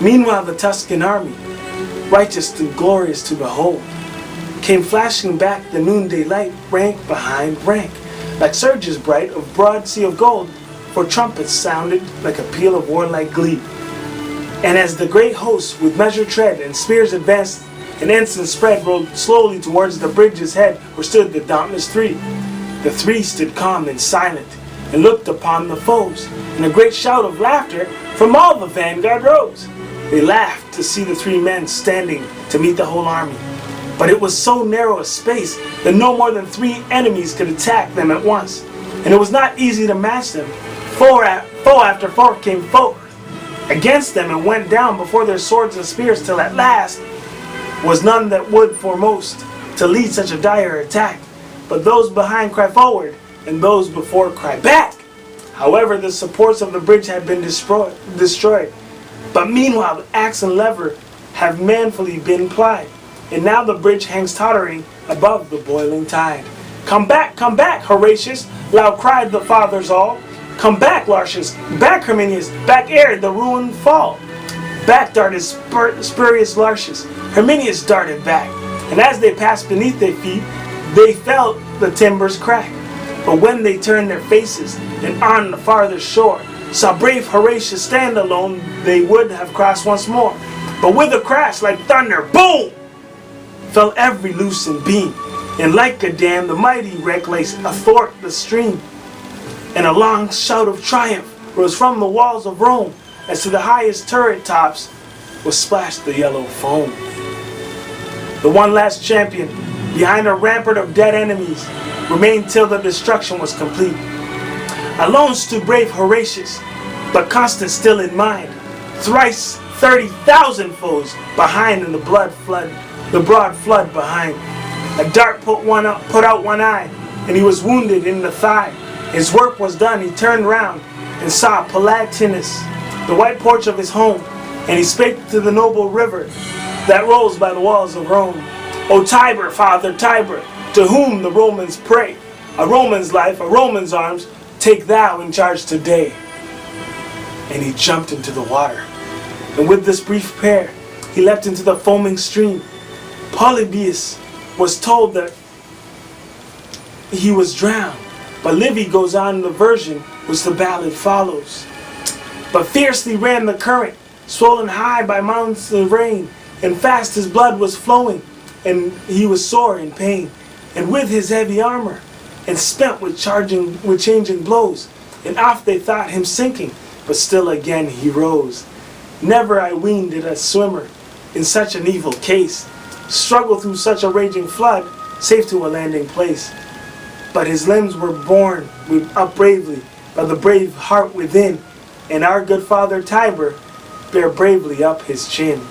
Meanwhile the Tuscan army, righteous and glorious to behold, came flashing back the noonday light, rank behind rank, like surges bright of broad sea of gold, for trumpets sounded like a peal of warlike glee. And as the great host with measured tread and spears advanced and ensigns spread, rolled slowly towards the bridge's head where stood the dauntless three. The three stood calm and silent and looked upon the foes, and a great shout of laughter from all the vanguard rose. They laughed to see the three men standing to meet the whole army. But it was so narrow a space that no more than 3 enemies could attack them at once, and it was not easy to match them. Foe after foe came forth against them and went down before their swords and spears, till at last was none that would foremost to lead such a dire attack. But those behind cry forward, and those before cry back. However, the supports of the bridge had been destroyed. But meanwhile the axe and lever have manfully been plied, and now the bridge hangs tottering above the boiling tide. Come back, Horatius, loud cried the fathers all. Come back, Lartius, back, Herminius, back ere the ruin fall. Back darted spurious Lartius, Herminius darted back, and as they passed beneath their feet, they felt the timbers crack. But when they turned their faces, and on the farther shore, saw brave Horatius stand alone, they would have crossed once more. But with a crash like thunder, boom! Fell every loosened beam, and like a dam the mighty wreck lay athwart the stream. And a long shout of triumph rose from the walls of Rome, as to the highest turret tops was splashed the yellow foam. The one last champion, behind a rampart of dead enemies, remained till the destruction was complete. Alone stood brave Horatius, but constant still in mind, thrice 30,000 foes behind in the broad flood behind. A dart put out one eye, and he was wounded in the thigh. His work was done, he turned round and saw Palatinus, the white porch of his home, and he spake to the noble river that rolls by the walls of Rome. O Tiber, father Tiber, to whom the Romans pray, a Roman's life, a Roman's arms, take thou in charge today. And he jumped into the water, and with this brief prayer, he leapt into the foaming stream. Polybius was told that he was drowned, but Livy goes on in the version which the ballad follows. But fiercely ran the current, swollen high by mountains of rain, and fast his blood was flowing, and he was sore in pain, and with his heavy armor, and spent with changing blows, and oft they thought him sinking, but still again he rose. Never, I ween, did a swimmer in such an evil case struggle through such a raging flood, safe to a landing place. But his limbs were borne up bravely by the brave heart within, and our good father Tiber bare bravely up his chin.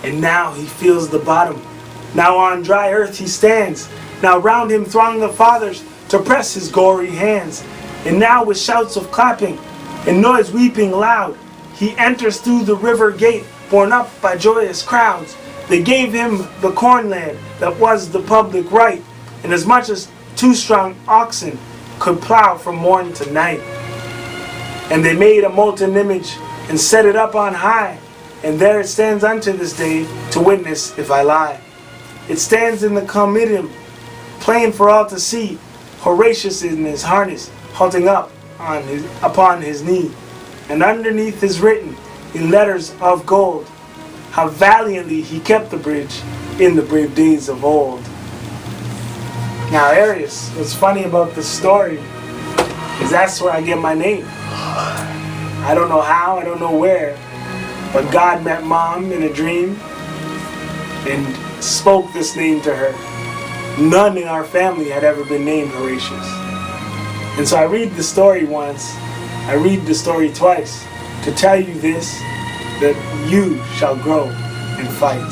And now he feels the bottom, now on dry earth he stands, now round him throng the fathers to press his gory hands, and now with shouts of clapping and noise weeping loud, he enters through the river gate, borne up by joyous crowds. They gave him the cornland that was the public right, and as much as 2 strong oxen could plow from morn to night. And they made a molten image and set it up on high, and there it stands unto this day to witness if I lie. It stands in the Comitium, plain for all to see, Horatius in his harness, halting up upon his knee, and underneath is written in letters of gold, how valiantly he kept the bridge in the brave days of old. Now Areios, what's funny about this story is that's where I get my name. I don't know how, I don't know where, but God met Mom in a dream and spoke this name to her. None in our family had ever been named Horatius. And so I read the story once, I read the story twice, to tell you this, that you shall grow and fight.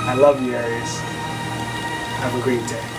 I love you, Areios. Have a great day.